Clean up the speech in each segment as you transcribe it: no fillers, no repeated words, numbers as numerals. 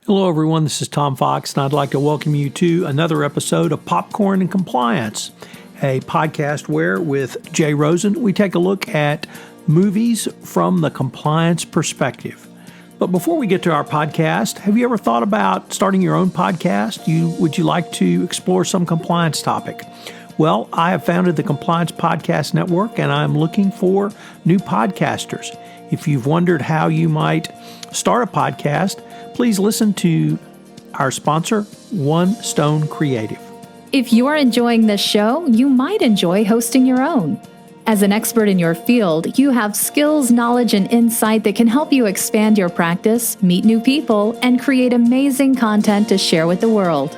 Hello, everyone. This is Tom Fox, and I'd like to welcome you to another episode of Popcorn and Compliance, a podcast where, with Jay Rosen, we take a look at movies from the compliance perspective. But before we get to our podcast, have you ever thought about starting your own podcast? Would you like to explore some compliance topic? Well, I have founded the Compliance Podcast Network, and I'm looking for new podcasters. If you've wondered how you might start a podcast, please listen to our sponsor, One Stone Creative. If you are enjoying this show, you might enjoy hosting your own. As an expert in your field, you have skills, knowledge, and insight that can help you expand your practice, meet new people, and create amazing content to share with the world.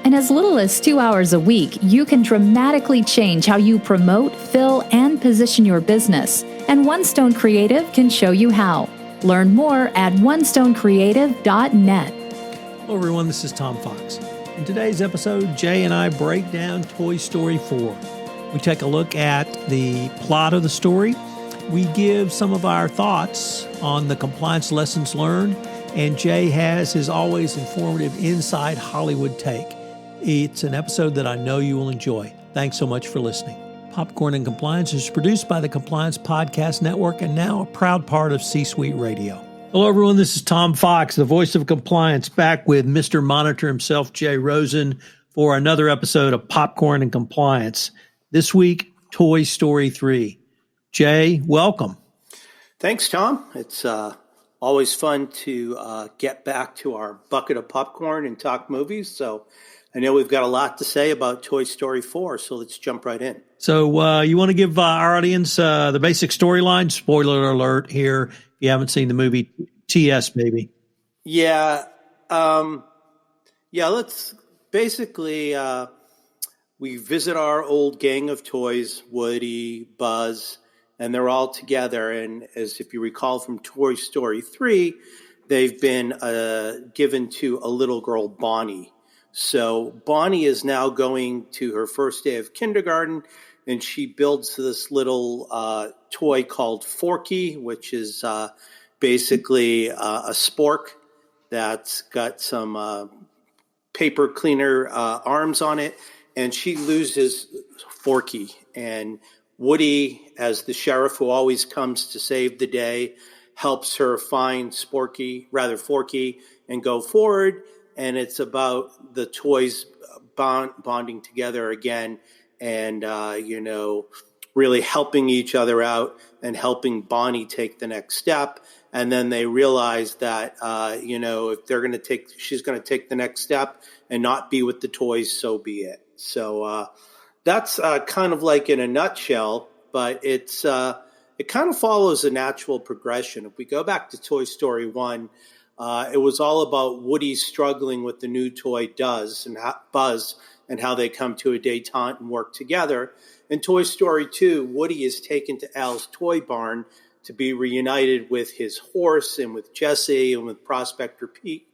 In as little as 2 hours a week, you can dramatically change how you promote, fill, and position your business. And One Stone Creative can show you how. Learn more at onestonecreative.net. Hello, everyone. This is Tom Fox. In today's episode, Jay and I break down Toy Story 4. We take a look at the plot of the story. We give some of our thoughts on the compliance lessons learned, and Jay has his always informative inside Hollywood take. It's an episode that I know you will enjoy. Thanks so much for listening. Popcorn and Compliance is produced by the Compliance Podcast Network and now a proud part of C-Suite Radio. Hello, everyone. This is Tom Fox, the voice of compliance, back with Mr. Monitor himself, Jay Rosen, for another episode of Popcorn and Compliance. This week, Toy Story 3. Jay, welcome. Thanks, Tom. It's always fun to get back to our bucket of popcorn and talk movies. So I know we've got a lot to say about Toy Story 4, so let's jump right in. So you want to give our audience the basic storyline? Spoiler alert here. If you haven't seen the movie, TS, baby. Yeah. Let's basically, we visit our old gang of toys, Woody, Buzz, and they're all together. And as if you recall from Toy Story 3, they've been given to a little girl, Bonnie. So Bonnie is now going to her first day of kindergarten, and she builds this little toy called Forky, which is basically a spork that's got some paper cleaner arms on it, and she loses Forky. And Woody, as the sheriff who always comes to save the day, helps her find Forky, and go forward. And it's about the toys bonding together again and, really helping each other out and helping Bonnie take the next step. And then they realize that, if she's going to take the next step and not be with the toys, so be it. So that's kind of like in a nutshell, but it kind of follows a natural progression. If we go back to Toy Story 1, it was all about Woody struggling with the new toy Buzz and how they come to a detente and work together. In Toy Story 2, Woody is taken to Al's toy barn to be reunited with his horse and with Jessie and with Prospector Pete.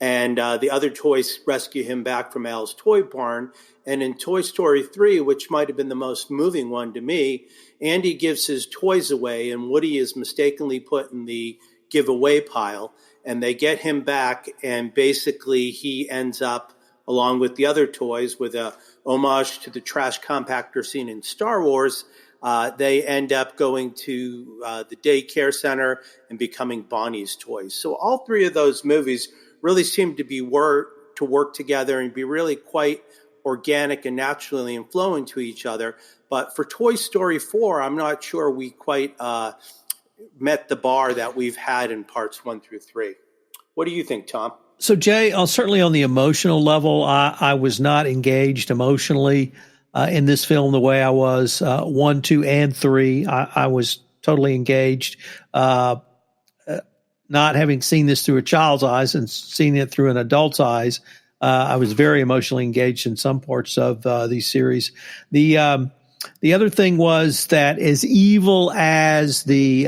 And the other toys rescue him back from Al's toy barn. And in Toy Story 3, which might have been the most moving one to me, Andy gives his toys away and Woody is mistakenly put in the giveaway pile. And they get him back, and basically he ends up, along with the other toys, with a homage to the trash compactor scene in Star Wars. They end up going to the daycare center and becoming Bonnie's toys. So all three of those movies really seem to work together and be really quite organic and naturally and flow into each other. But for Toy Story 4, I'm not sure we quite met the bar that we've had in parts 1 through 3. What do you think, Tom? So, Jay, certainly on the emotional level, I was not engaged emotionally in this film the way I was 1, 2, and 3. I was totally engaged. Not having seen this through a child's eyes and seeing it through an adult's eyes, I was very emotionally engaged in some parts of these series. The other thing was that as evil as the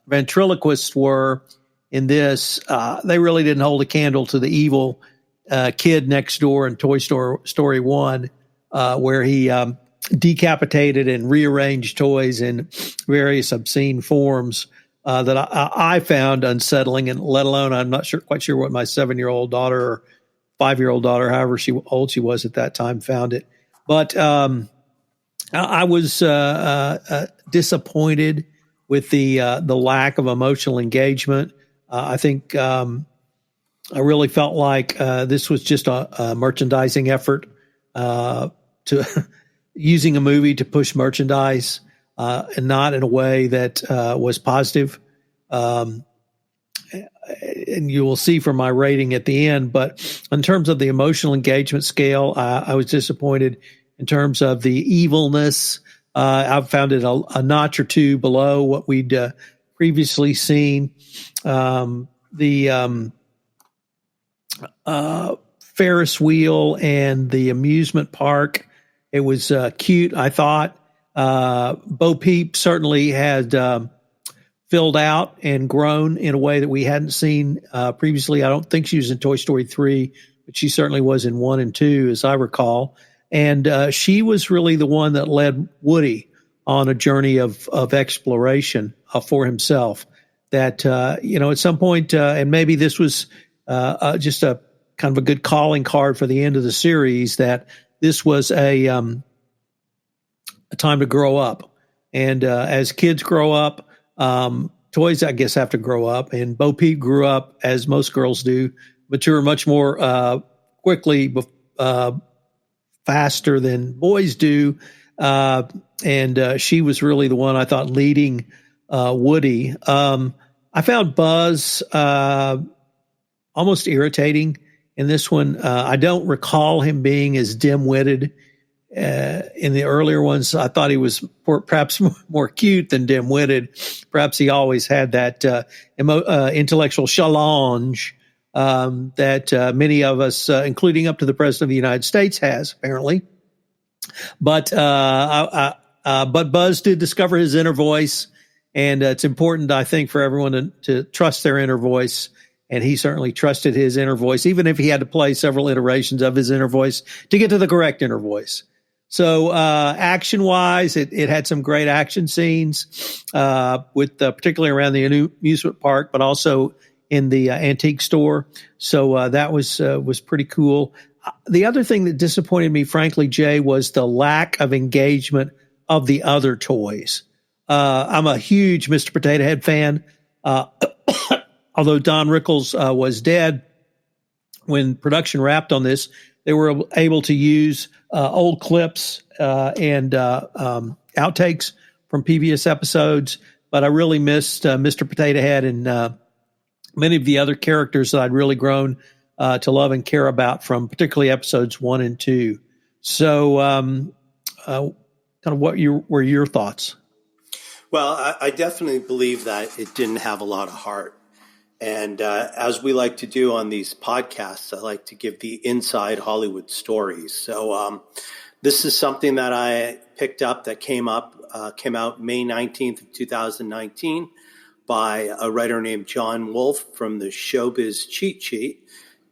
ventriloquists were in this, they really didn't hold a candle to the evil kid next door in Toy Story 1, where he decapitated and rearranged toys in various obscene forms. that I found unsettling, and let alone I'm not quite sure what my 7-year-old daughter or 5-year-old daughter, however old she was at that time, found it. But I was disappointed with the lack of emotional engagement. I think I really felt like this was just a merchandising effort to using a movie to push merchandise, and not in a way that was positive. And you will see from my rating at the end. But in terms of the emotional engagement scale, I was disappointed. In terms of the evilness, I found it a notch or two below what we'd previously seen. The Ferris wheel and the amusement park, it was cute, I thought. Bo Peep certainly had filled out and grown in a way that we hadn't seen previously. I don't think she was in Toy Story 3, but she certainly was in 1 and 2, as I recall. And she was really the one that led Woody on a journey of exploration for himself. That, at some point, and maybe this was just a kind of a good calling card for the end of the series, that this was a time to grow up. And as kids grow up, toys, I guess, have to grow up. And Bo Peep grew up, as most girls do, mature much more quickly, faster than boys do. And she was really the one, I thought, leading Woody. I found Buzz almost irritating in this one. I don't recall him being as dim-witted in the earlier ones. I thought he was perhaps more cute than dim-witted. Perhaps he always had that intellectual challenge that many of us, including up to the President of the United States, has, apparently. But Buzz did discover his inner voice, and it's important, I think, for everyone to trust their inner voice. And he certainly trusted his inner voice, even if he had to play several iterations of his inner voice to get to the correct inner voice. So action-wise, it had some great action scenes, with particularly around the amusement park, but also in the antique store. So that was pretty cool. The other thing that disappointed me, frankly, Jay, was the lack of engagement of the other toys. I'm a huge Mr. Potato Head fan. Although Don Rickles was dead when production wrapped on this, they were able to use old clips and outtakes from previous episodes. But I really missed Mr. Potato Head and many of the other characters that I'd really grown to love and care about from particularly episodes 1 and 2. So kind of what were your thoughts? Well, I definitely believe that it didn't have a lot of heart. And as we like to do on these podcasts, I like to give the inside Hollywood stories. So this is something that I picked up that came out May 19th of 2019 by a writer named John Wolfe from the Showbiz Cheat Sheet.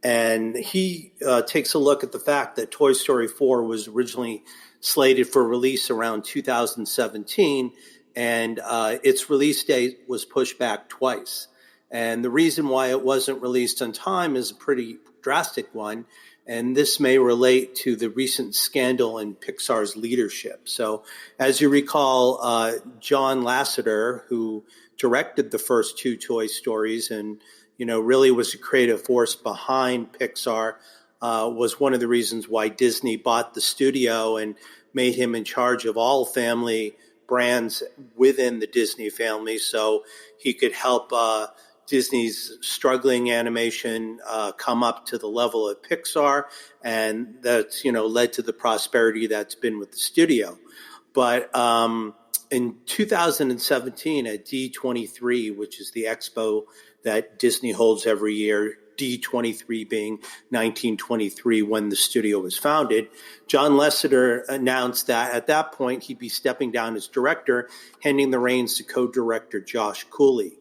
And he takes a look at the fact that Toy Story 4 was originally slated for release around 2017, and its release date was pushed back twice. And the reason why it wasn't released on time is a pretty drastic one, and this may relate to the recent scandal in Pixar's leadership. So as you recall, John Lasseter, who directed the first 2 Toy Stories and really was a creative force behind Pixar, was one of the reasons why Disney bought the studio and made him in charge of all family brands within the Disney family, so he could help Disney's struggling animation come up to the level of Pixar, and that's led to the prosperity that's been with the studio. But in 2017 at D23, which is the expo that Disney holds every year, D23 being 1923 when the studio was founded, John Lasseter announced that at that point he'd be stepping down as director, handing the reins to co-director Josh Cooley.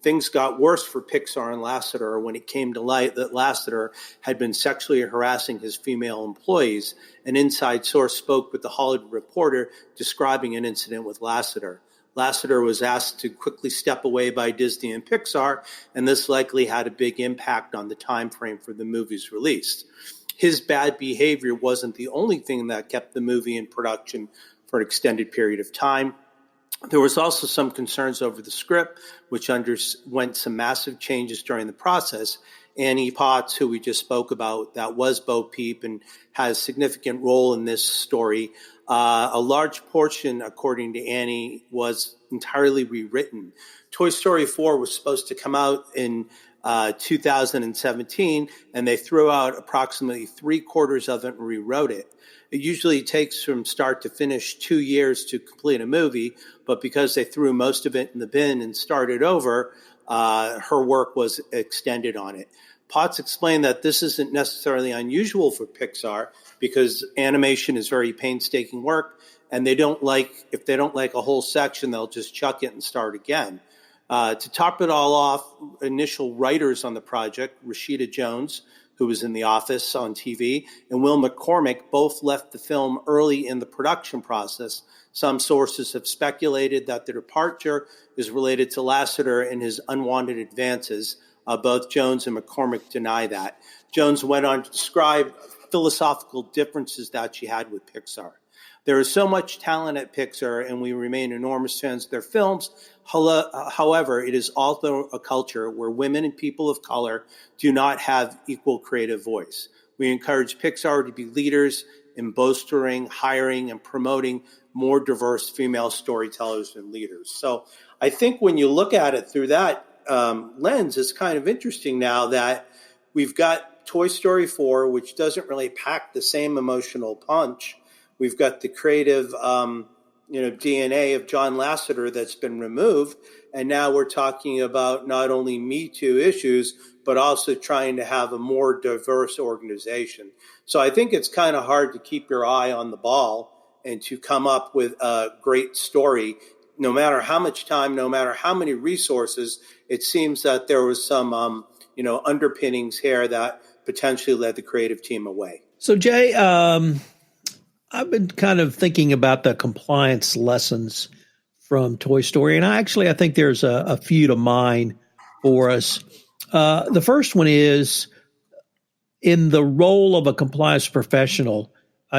Things got worse for Pixar and Lasseter when it came to light that Lasseter had been sexually harassing his female employees. An inside source spoke with the Hollywood Reporter describing an incident with Lasseter. Lasseter was asked to quickly step away by Disney and Pixar, and this likely had a big impact on the time frame for the movie's release. His bad behavior wasn't the only thing that kept the movie in production for an extended period of time. There was also some concerns over the script, which underwent some massive changes during the process. Annie Potts, who we just spoke about, that was Bo Peep and has a significant role in this story. A large portion, according to Annie, was entirely rewritten. Toy Story 4 was supposed to come out in 2017, and they threw out approximately 3/4 of it and rewrote it. It usually takes from start to finish 2 years to complete a movie, but because they threw most of it in the bin and started over, her work was extended on it. Potts explained that this isn't necessarily unusual for Pixar because animation is very painstaking work, and if they don't like a whole section, they'll just chuck it and start again. To top it all off, initial writers on the project, Rashida Jones, who was in The Office on TV, and Will McCormick both left the film early in the production process. Some sources have speculated that the departure is related to Lasseter and his unwanted advances. Both Jones and McCormick deny that. Jones went on to describe philosophical differences that she had with Pixar. There is so much talent at Pixar, and we remain enormous fans of their films. However, it is also a culture where women and people of color do not have equal creative voice. We encourage Pixar to be leaders in bolstering, hiring, and promoting more diverse female storytellers and leaders. So I think when you look at it through that lens, it's kind of interesting now that we've got Toy Story 4, which doesn't really pack the same emotional punch. We've got the creative DNA of John Lasseter that's been removed. And now we're talking about not only Me Too issues, but also trying to have a more diverse organization. So I think it's kind of hard to keep your eye on the ball and to come up with a great story. No matter how much time, no matter how many resources, it seems that there was some underpinnings here that potentially led the creative team away. So Jay, I've been kind of thinking about the compliance lessons from Toy Story, and I think there's a few to mind for us. The first one is, in the role of a compliance professional,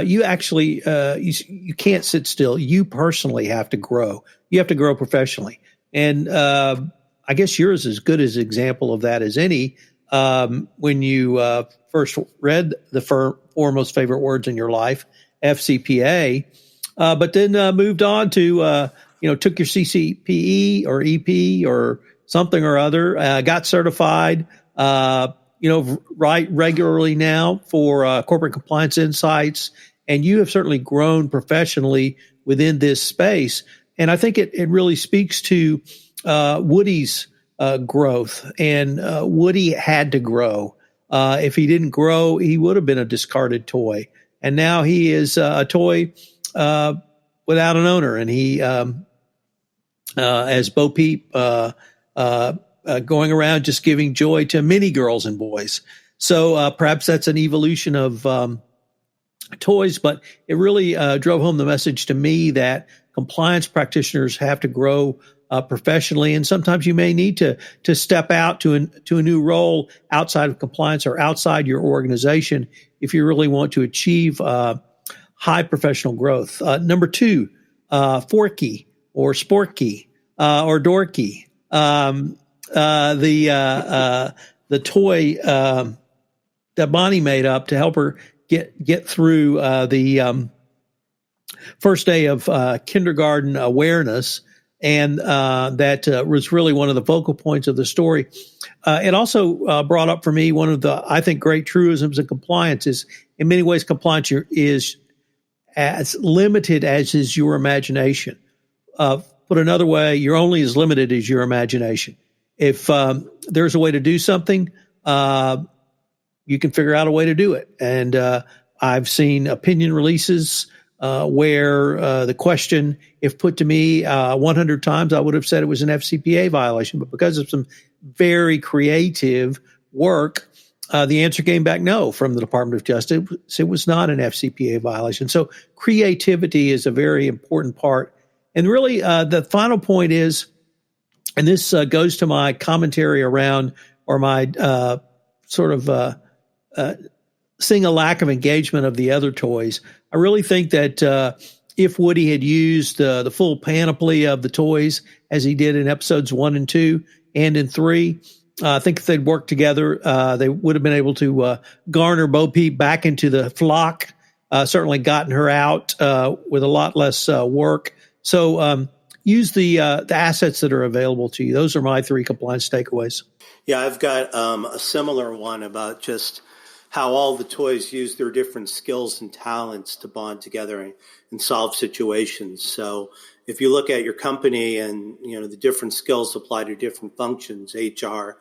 you actually you can't sit still. You personally have to grow. You have to grow professionally, and I guess yours is as good as an example of that as any. When you first read the four most favorite words in your life, FCPA, but then moved on to took your CCPE or EP or something or other, got certified, write regularly now for Corporate Compliance Insights, and you have certainly grown professionally within this space. And I think it really speaks to Woody's growth, and Woody had to grow. If he didn't grow, he would have been a discarded toy. And now he is a toy without an owner, and he, as Bo Peep, going around just giving joy to many girls and boys. So perhaps that's an evolution of toys, but it really drove home the message to me that compliance practitioners have to grow professionally, and sometimes you may need to step out to a new role outside of compliance or outside your organization if you really want to achieve high professional growth. Number two, Forky or Sporky or Dorky, the toy that Bonnie made up to help her get through the first day of kindergarten awareness. And that was really one of the focal points of the story. It also brought up for me one of the, I think, great truisms of compliance is, in many ways, compliance is as limited as is your imagination. Put another way, you're only as limited as your imagination. If there's a way to do something, you can figure out a way to do it. And I've seen opinion releases where the question, if put to me 100 times, I would have said it was an FCPA violation. But because of some very creative work, the answer came back no from the Department of Justice. It was not an FCPA violation. So creativity is a very important part And really, the final point is, and this goes to my commentary around, or my seeing a lack of engagement of the other toys. I really think that if Woody had used the full panoply of the toys as he did in episodes 1 and 2 and in 3, I think if they'd worked together, they would have been able to garner Bo Peep back into the flock, certainly gotten her out with a lot less work. So use the assets that are available to you. Those are my 3 compliance takeaways. Yeah, I've got a similar one about just how all the toys use their different skills and talents to bond together and solve situations. So if you look at your company and, the different skills apply to different functions, HR,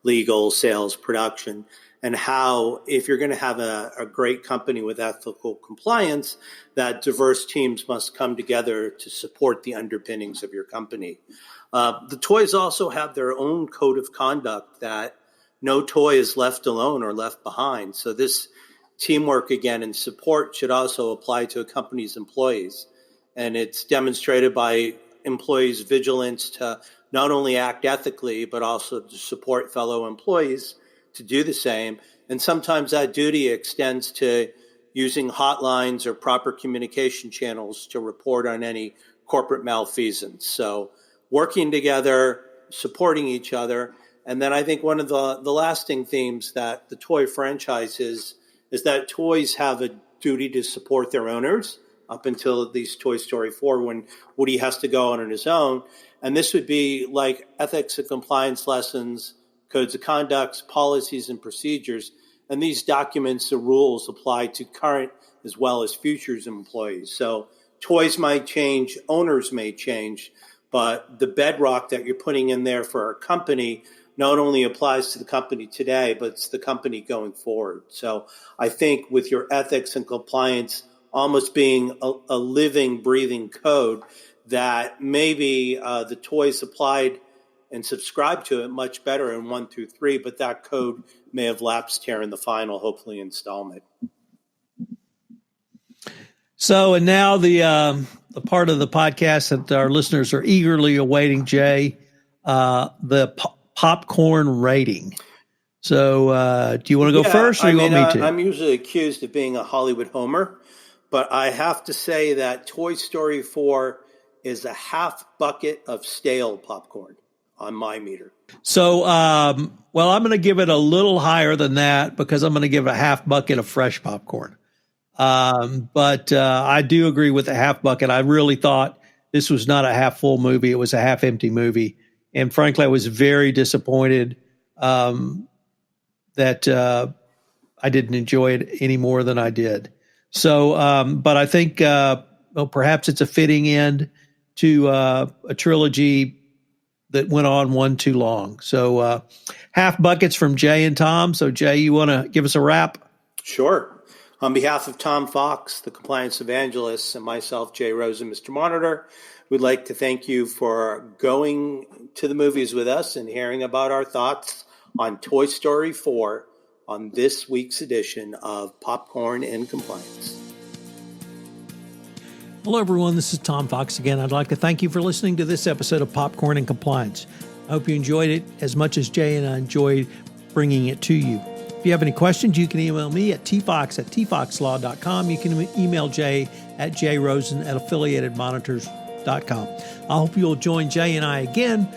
legal, sales, production, and how if you're going to have a great company with ethical compliance, that diverse teams must come together to support the underpinnings of your company. The toys also have their own code of conduct that no toy is left alone or left behind. So this teamwork, again, and support should also apply to a company's employees. And it's demonstrated by employees' vigilance to not only act ethically, but also to support fellow employees to do the same. And sometimes that duty extends to using hotlines or proper communication channels to report on any corporate malfeasance. So working together, supporting each other. And then I think one of the lasting themes that the toy franchise is that toys have a duty to support their owners up until at least Toy Story 4 when Woody has to go on his own. And this would be like ethics and compliance lessons, codes of conduct, policies and procedures. And these documents, the rules apply to current as well as futures employees. So toys might change, owners may change, but the bedrock that you're putting in there for our company not only applies to the company today, but it's the company going forward. So I think with your ethics and compliance almost being a living, breathing code, that maybe the toys applied and subscribed to it much better in 1 through 3, but that code may have lapsed here in the final, hopefully, installment. So, and now the part of the podcast that our listeners are eagerly awaiting, Jay, the popcorn rating. So do you want to go first or you want me to? I'm usually accused of being a Hollywood homer, but I have to say that Toy Story 4 is a half bucket of stale popcorn on my meter. So, well, I'm going to give it a little higher than that because I'm going to give it a half bucket of fresh popcorn. But I do agree with the half bucket. I really thought this was not a half full movie. It was a half empty movie. And frankly, I was very disappointed that I didn't enjoy it any more than I did. So, but I think perhaps it's a fitting end to a trilogy that went on one too long. So half buckets from Jay and Tom. So, Jay, you want to give us a wrap? Sure. On behalf of Tom Fox, the Compliance Evangelist, and myself, Jay Rosen, Mr. Monitor, we'd like to thank you for going to the movies with us and hearing about our thoughts on Toy Story 4 on this week's edition of Popcorn and Compliance. Hello, everyone. This is Tom Fox again. I'd like to thank you for listening to this episode of Popcorn and Compliance. I hope you enjoyed it as much as Jay and I enjoyed bringing it to you. If you have any questions, you can email me at tfox@tfoxlaw.com. You can email Jay at jrosen@affiliatedmonitors.com. I hope you'll join Jay and I again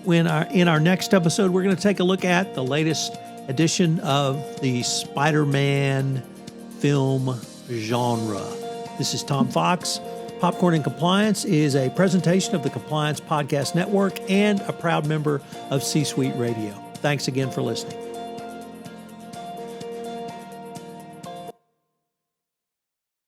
when in our next episode. We're going to take a look at the latest edition of the Spider-Man film genre. This is Tom Fox. Popcorn and Compliance is a presentation of the Compliance Podcast Network and a proud member of C-Suite Radio. Thanks again for listening.